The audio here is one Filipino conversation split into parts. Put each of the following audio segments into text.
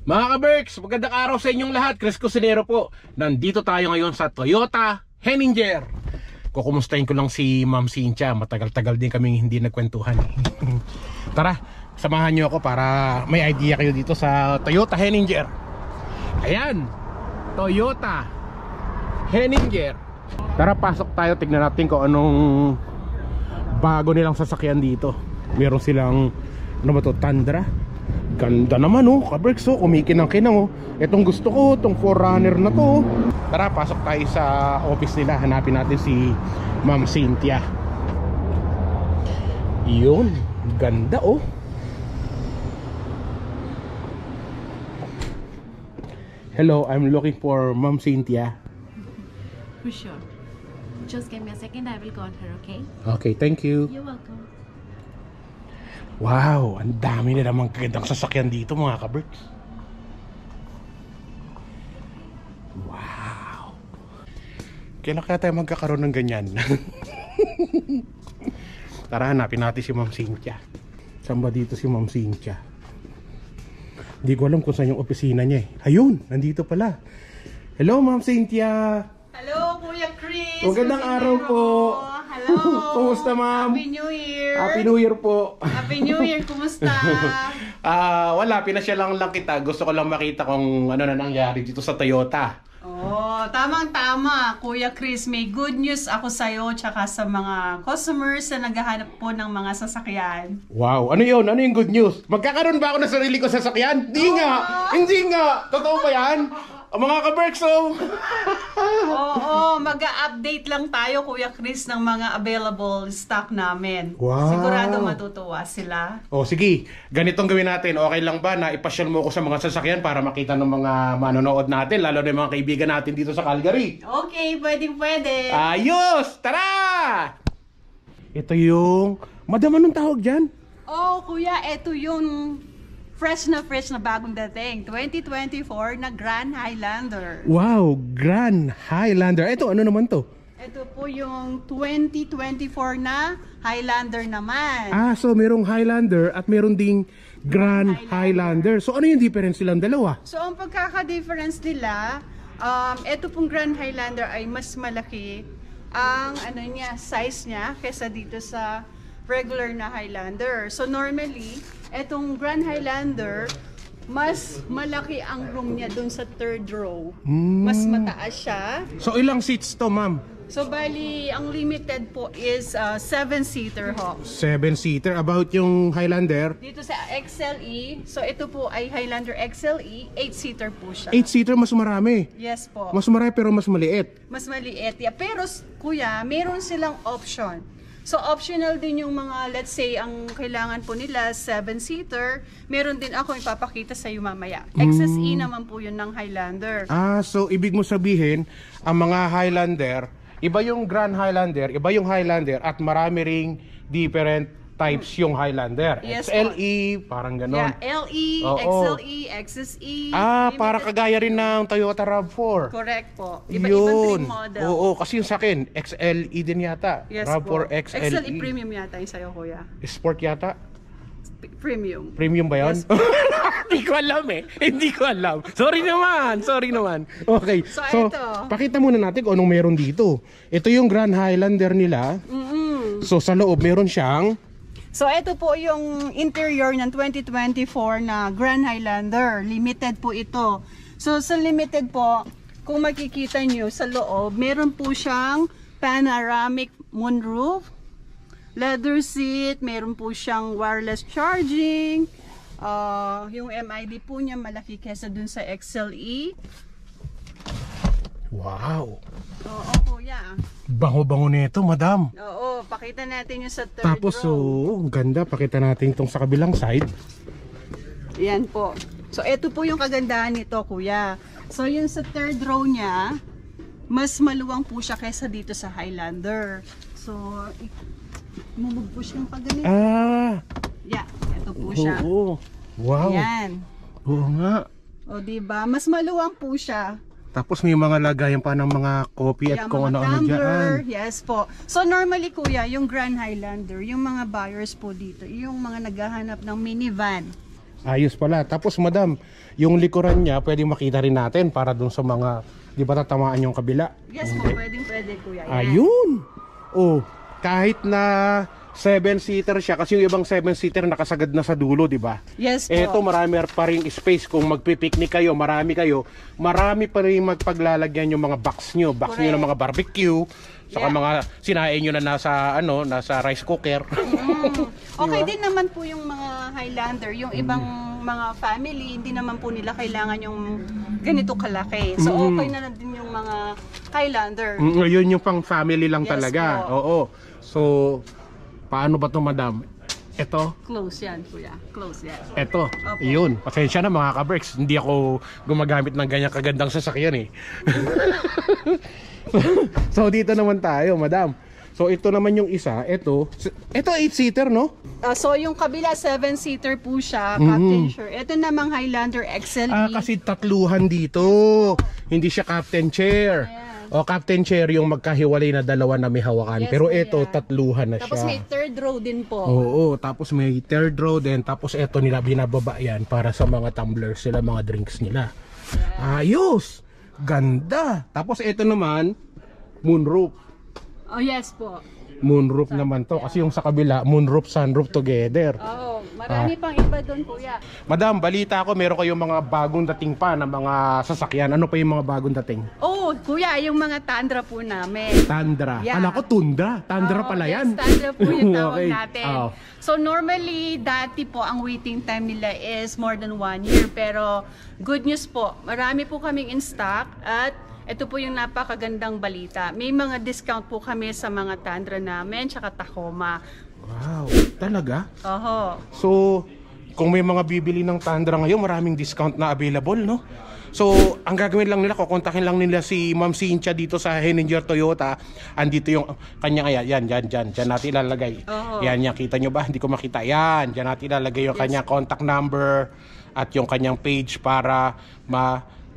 Mga ka-Berks, magandang araw sa inyong lahat. Chris Cusinero po. Nandito tayo ngayon sa Toyota Henninger. Kukumustahin ko lang si Ma'am Cynthia. Matagal-tagal din kaming hindi nagkwentuhan. Tara, samahan nyo ako para may idea kayo dito sa Toyota Henninger. Ayan, Toyota Henninger. Tara, pasok tayo. Tignan natin kung anong bago nilang sasakyan dito. Meron silang, ano ba to, Tundra. Ganda naman oh, ka-Berks oh, kumikinang-kinang oh. Itong gusto ko, itong 4Runner na to. Tara, pasok tayo sa office nila. Hanapin natin si Ma'am Cynthia. Yun, ganda oh. Hello, I'm looking for Ma'am Cynthia. For sure. Just give me a second, I will call her, okay? Okay, thank you. You're welcome. Wow, ang dami na namang kagandang sasakyan dito mga ka-Berks. Wow. Kailan kaya tayo magkakaroon ng ganyan? Tara, hanapin natin si Ma'am Cynthia. Saan ba dito si Ma'am Cynthia? Hindi ko alam kung saan yung opisina niya eh. Ayun, nandito pala. Hello Ma'am Cynthia. Hello Kuya Chris. Magandang araw po. Hello. Kumusta ma'am? Happy New Year. Happy New Year po. Happy New Year. Kumusta? Wala, pinasyalang lang kita. Gusto ko lang makita kung ano na nangyari dito sa Toyota. Oh, tamang-tama. Kuya Chris, may good news ako sa'yo tsaka sa mga customers na naghahanap po ng mga sasakyan. Wow, ano yun? Ano yung good news? Magkakaroon ba ako ng sarili ko sasakyan? Hindi nga! Hindi nga! Totoo ba yan? Mga ka-Berks oh! Oo, mag-update lang tayo Kuya Chris ng mga available stock namin. Wow. Sigurado matutuwa sila. Oh, sige. Ganitong gawin natin. Okay lang ba na ipasyal mo ko sa mga sasakyan para makita ng mga manonood natin, lalo na yung mga kaibigan natin dito sa Calgary? Okay, pwede. Ayos! Tara! Ito yung... Madam, anong tawag dyan? Oh, Kuya, eto yung fresh na bagong dating. 2024 na Grand Highlander. Wow, Grand Highlander. Ito, ano naman to? Ito po yung 2024 na Highlander naman. So merong Highlander at meron ding Grand Highlander. So ano yung difference silang dalawa? So ang pagkaka-difference nila, ito pong Grand Highlander ay mas malaki ang size niya kaysa dito sa regular na Highlander. So normally, etong Grand Highlander, mas malaki ang room niya dun sa third row. Mas mataas siya. So ilang seats to, ma'am? So bali, ang limited po is 7-seater ho. 7-seater. About yung Highlander? Dito sa XLE, so ito po ay Highlander XLE, 8-seater po siya. 8-seater mas marami. Yes po. Mas marami pero mas maliit. Mas maliit. Yeah. Pero kuya, meron silang option. So optional din yung mga, let's say, ang kailangan po nila 7-seater. Meron din ako ipapakita sa iyo mamaya. XSE naman po yun ng Highlander. So ibig mo sabihin, ang mga Highlander, iba yung Grand Highlander, iba yung Highlander, at marami ring different types yung Highlander. Yes, XLE, parang ganon. Yeah, LE, Oo. XLE, XSE. Para kagaya rin ng Toyota RAV4. Correct po. Iba-ibang trim model. Oo, kasi yung sa akin, XLE din yata. Yes RAV4 po. XLE. XLE premium yata yung sa'yo, kuya. Sport yata? Premium. Premium ba yun? Yes. Hindi ko alam eh. Hindi ko alam. Sorry naman. Okay. So, ito. Pakita muna natin kung anong meron dito. Ito yung Grand Highlander nila. So, sa loob meron siyang... So, ito po yung interior ng 2024 na Grand Highlander. Limited po ito. So, sa limited po, kung makikita nyo sa loob, meron po siyang panoramic moonroof, leather seat, meron po siyang wireless charging, yung MID po niya malaki kesa dun sa XLE. Wow! Oo, kuya. Bango-bango nito, madam. Oo, pakita natin yung sa third Tapos, row. ang ganda. Pakita natin itong sa kabilang side. Yan po. So, ito po yung kagandahan nito, kuya. So, yung sa third row niya, mas maluwang po siya kaysa dito sa Highlander. So, mumug-push yung pagganito. Yeah, ito po siya. Oo. Wow. Ayan. Oo nga. O, diba? Mas maluwang po siya. Tapos may mga lagayan pa ng mga coffee at kung ano-ano dyan. Yes po. So normally kuya, yung Grand Highlander, yung mga buyers po dito, yung mga naghahanap ng minivan. Ayos pala. Tapos madam, yung likuran niya, pwedeng makita rin natin para dun sa mga, di ba tatamaan yung kabila? Yes po, pwede kuya. Yan. Ayun! Oh, kahit na 7-seater siya, kasi yung ibang 7-seater nakasagad na sa dulo, di ba? Yes po. Eto, marami pa rin space. Kung magpipiknik kayo, marami pa rin magpaglalagyan yung mga box nyo. Box nyo ng mga barbecue, saka mga sinain nyo na nasa rice cooker. Okay din naman po yung mga Highlander, yung ibang mga family, hindi naman po nila kailangan yung ganito kalaki. So okay na din yung mga Highlander. Yun yung pang family lang Yes talaga. po. Oo. So, paano ba to madam? Ito. Close yan, kuya. Close yan. Eto, yun. Pasensya na mga ka-Berks. Hindi ako gumagamit ng ganyang kagandang sasakyan eh. So dito naman tayo, madam. So ito naman yung isa. Ito 8-seater, no? So yung kabila 7-seater po siya, Captain Chair. Ito namang Highlander XLE. Kasi tatluhan dito. Hindi siya captain chair. O captain chair yung magkahiwalay na dalawa na may hawakan. Yes, pero kuya. ito tatluhan na Tapos siya. may third row din po. Oo, tapos may third row din. Tapos ito nila binababa yan para sa mga tumblers sila, mga drinks nila. Ayos! Ganda! Tapos ito naman, moonroof. Oh yes po. Moonroof naman to. Kasi yung sa kabila, moonroof, sunroof together. Oh, marami pang iba doon, kuya. Madam, balita ko meron kayong mga bagong dating pa na mga sasakyan. Ano pa yung mga bagong dating? Oh, kuya, yung mga Tundra po namin. Tundra. Yeah. Kala ko Tundra. Tundra pala yan. Yes, Tundra po yung tawag Okay. natin. Oh. So normally, dati po ang waiting time nila is more than 1 year. Pero good news po, marami po kaming in stock at ito po yung napakagandang balita. May mga discount po kami sa mga Tundra namin, tsaka Tacoma. Wow. Talaga? Oho. So, kung may mga bibili ng Tundra ngayon, maraming discount na available, no? So, ang gagawin lang nila, kukontakin lang nila si Ma'am Cynthia dito sa Henninger Toyota. Andito yung kanya, yan, dyan natin ilalagay. Yan, kita nyo ba? Hindi ko makita. Yan, dyan natin ilalagay yung kanyang contact number at yung kanyang page para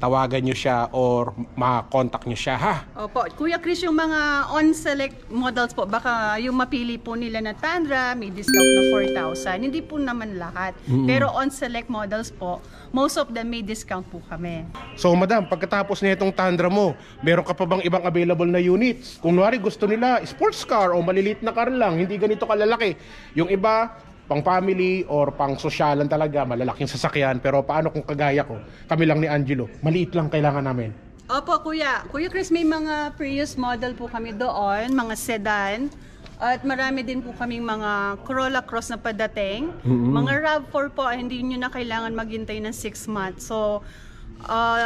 tawagan nyo siya or ma-contact nyo siya, ha? Opo. Kuya Chris, yung mga on-select models po, baka yung mapili po nila na Tundra, may discount na 4,000. Hindi po naman lahat. Pero on-select models po, most of them may discount po kami. So, madam, pagkatapos na itong Tundra mo, meron ka pa bang ibang available na units? Kung nuwari gusto nila sports car o maliliit na car lang, hindi ganito kalalaki. Yung iba, pang family or pang sosyalan talaga, malalaking sasakyan. Pero paano kung kagaya ko, kami lang ni Angelo, maliit lang kailangan namin. Opo, kuya. Kuya Chris, may mga Prius model po kami doon, mga sedan. At marami din po kaming mga Corolla Cross na padating. Mga RAV4 po, hindi nyo na kailangan maghintay ng 6 months. So,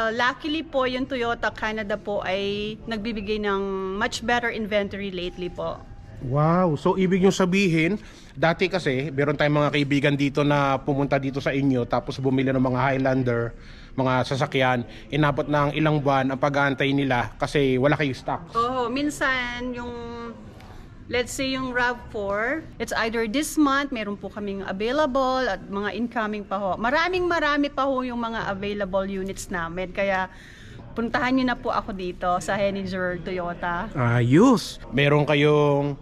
luckily po, yung Toyota Canada po ay nagbibigay ng much better inventory lately po. Wow, so ibig nyo sabihin, dati kasi meron tayong mga kaibigan dito na pumunta dito sa inyo tapos bumili ng mga Highlander, mga sasakyan, inabot ng ilang buwan ang pag-aantay nila kasi wala kayo stock. Oo, minsan yung let's say yung RAV4, it's either this month, meron po kaming available at mga incoming pa ho. Marami pa ho yung mga available units namin. Kaya puntahan nyo na po ako dito sa Henninger Toyota. Ayos! Meron kayong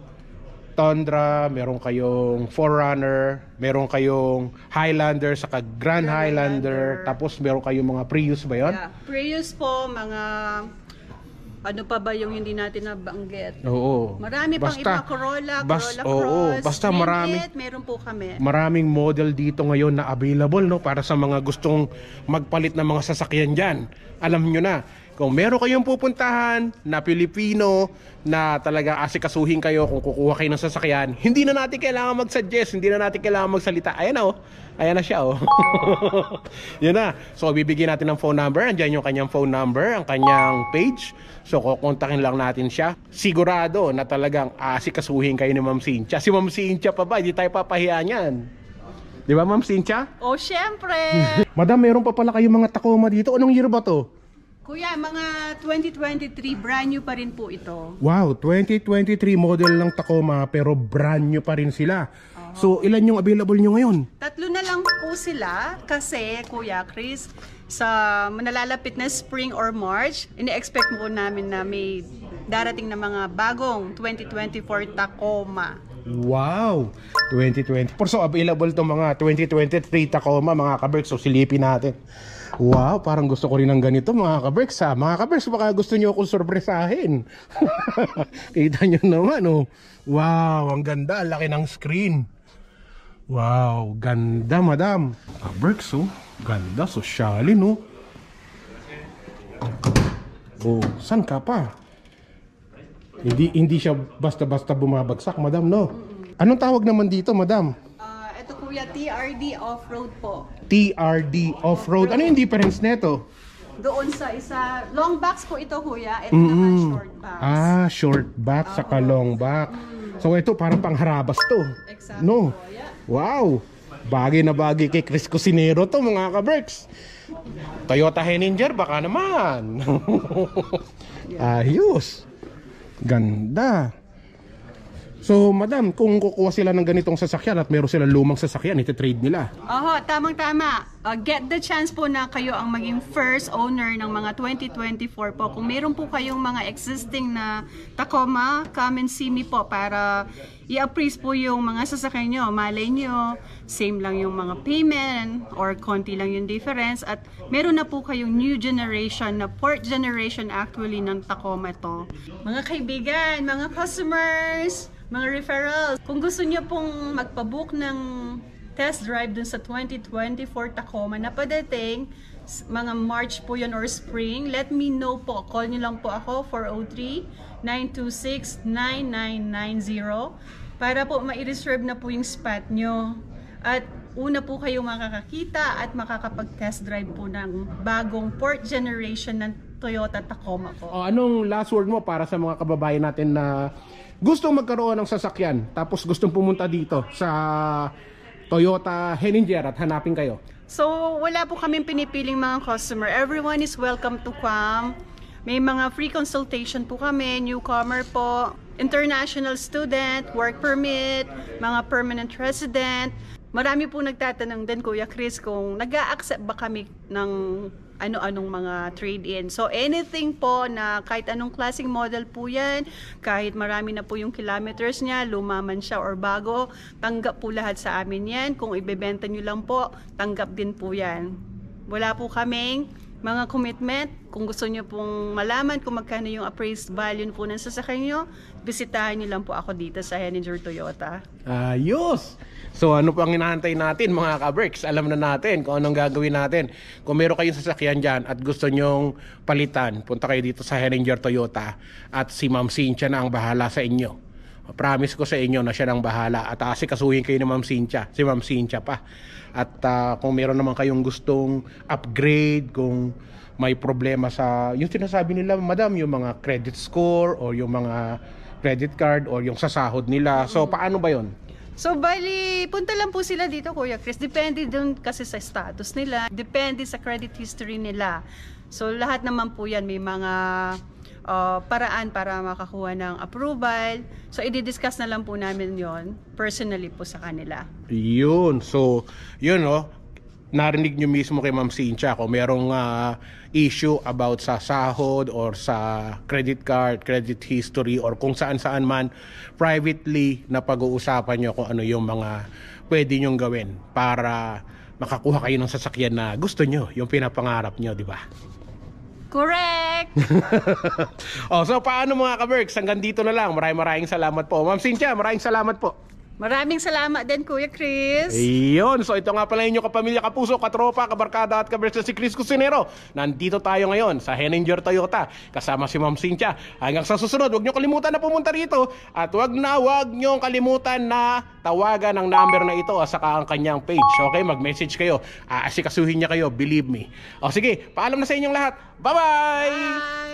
Tundra, meron kayong 4Runner, meron kayong Highlander, saka Grand Highlander, tapos meron kayong mga Prius ba yun? Yeah. Prius po, mga ano pa ba yung hindi natin nabanggit? Oo. Marami pang iba, Corolla Cross, basta Ringgit, meron po kami. Maraming model dito ngayon na available, no, para sa mga gustong magpalit ng mga sasakyan dyan. Alam nyo na, kung meron kayong pupuntahan na Pilipino na talaga asikasuhin kayo kung kukuha kayo ng sasakyan, hindi na natin kailangan mag-suggest, hindi na natin kailangan magsalita. Ayan na, oh. Ayan na siya, oh. Yan na. So, bibigyan natin ng phone number. Andyan yung kanyang phone number, ang kanyang page. So, kukontakin lang natin siya. Sigurado na talagang asikasuhin kayo ni Ma'am Cynthia. Si Ma'am Cynthia pa ba? Hindi tayo papahiya niyan. Di ba, Ma'am Cynthia? Oh, syempre! Madam, meron pa pala kayong mga Tacoma dito. Anong year ba to? Kuya, mga 2023, brand new pa rin po ito. Wow, 2023 model ng Tacoma pero brand new pa rin sila. So, ilan yung available nyo ngayon? 3 na lang po sila kasi, Kuya Chris, sa nalalapit na spring or March, ini-expect po namin na may darating na mga bagong 2024 Tacoma. Wow! 2024. So available to mga 2023 Tacoma mga ka-Berks. So silipin natin. Wow, parang gusto ko rin ng ganito mga ka-Berks ha. Mga ka-Berks, baka gusto nyo akong sorpresahin. Kita nyo naman oh. Wow, ang ganda. Ang laki ng screen. Wow, ganda madam. Ka-Berks oh. Ganda, sosyalin oh. Oh, saan ka pa? Hindi siya basta-basta bumabagsak, madam, no? Anong tawag naman dito, madam? Ito kuya, TRD off-road po. TRD off-road. Ano yung difference nito? Doon sa isa, long box po ito kuya. Ito naman short box. Ah, short back saka long back. So ito parang pangharabas to. Exactly No? po, yeah. Wow! Bagay na bagay kay Chris Cusinero to mga ka-Berks. Toyota Henninger baka naman. Ayos. Ganda. So, madam, kung kukuha sila ng ganitong sasakyan at meron silang lumang sasakyan, iti-trade nila. Oho, tamang-tama. Get the chance po na kayo ang maging first owner ng mga 2024 po. Kung meron po kayong mga existing na Tacoma, come and see me po para i-appraise po yung mga sasakyan nyo. Malay nyo, same lang yung mga payment or konti lang yung difference. At meron na po kayong new generation na fourth generation actually ng Tacoma to. Mga kaibigan, mga customers, mga referrals, kung gusto nyo pong magpabook ng test drive dun sa 2024 Tacoma na padating, mga March po yun or spring, let me know po. Call nyo lang po ako, 403-926-9990 para po ma-reserve na po yung spot nyo. At una po kayo makakakita at makakapag-test drive po ng bagong fourth generation ng Toyota Tacoma po. Anong last word mo para sa mga kababayan natin na gustong magkaroon ng sasakyan tapos gustong pumunta dito sa Toyota Henninger at hanapin kayo? So, wala po kaming pinipiling mga customer. Everyone is welcome to come. May mga free consultation po kami, newcomer po, international student, work permit, mga permanent resident. Marami po nagtatanong din, Kuya Chris, kung nag-a-accept ba kami ng ano-anong mga trade-in. So anything po na kahit anong klaseng model po yan, kahit marami na po yung kilometers niya, lumaman siya or bago, tanggap po lahat sa amin yan. Kung ibebenta nyo lang po, tanggap din po yan. Wala po kaming mga commitment. Kung gusto nyo pong malaman kung magkano yung appraised value po ng sasakyan nyo, bisitahin nyo lang po ako dito sa Henninger Toyota. Ayos! So ano pang inaantay natin mga ka-Berks? Alam na natin kung anong gagawin natin. Kung meron kayong sasakyan dyan at gusto nyong palitan, punta kayo dito sa Henninger Toyota at si Ma'am Cynthia na ang bahala sa inyo. Promise ko sa inyo na siya nang bahala at asikasuhin kayo ni Ma'am Cynthia, si Ma'am Cynthia pa. At kung meron naman kayong gustong upgrade, kung may problema sa yung sinasabi nila, madam, yung mga credit score or yung mga credit card or yung sasahod nila. So paano ba yon? So, bali, punta lang po sila dito, Kuya Chris. Depende dun kasi sa status nila. Depende sa credit history nila. So, lahat naman po yan. May mga paraan para makakuha ng approval. So, i-discuss na lang po namin yon personally po sa kanila. Yun. So, yun narinig nyo mismo kay Ma'am Cynthia kung merong issue about sa sahod or sa credit card, credit history or kung saan-saan man, privately na pag-uusapan nyo kung ano yung mga pwede nyong gawin para makakuha kayo ng sasakyan na gusto nyo, yung pinapangarap nyo, di ba? Correct! So paano mga ka-Berks? Hanggang dito na lang. Maraming salamat po. Ma'am Cynthia, maraming salamat po. Maraming salamat din, Kuya Chris. Ayun, so ito nga pala inyo kapamilya, kapuso, katropa, kabarkada at kaberks na si Chris Cusinero. Nandito tayo ngayon sa Henninger Toyota kasama si Ma'am Cynthia. Hanggang sa susunod, huwag nyo kalimutan na pumunta rito at huwag nyo kalimutan na tawagan ang number na ito at saka ang kanyang page. Okay, mag-message kayo. Asikasuhin niya kayo, believe me. O sige, paalam na sa inyong lahat. Bye-bye! Bye!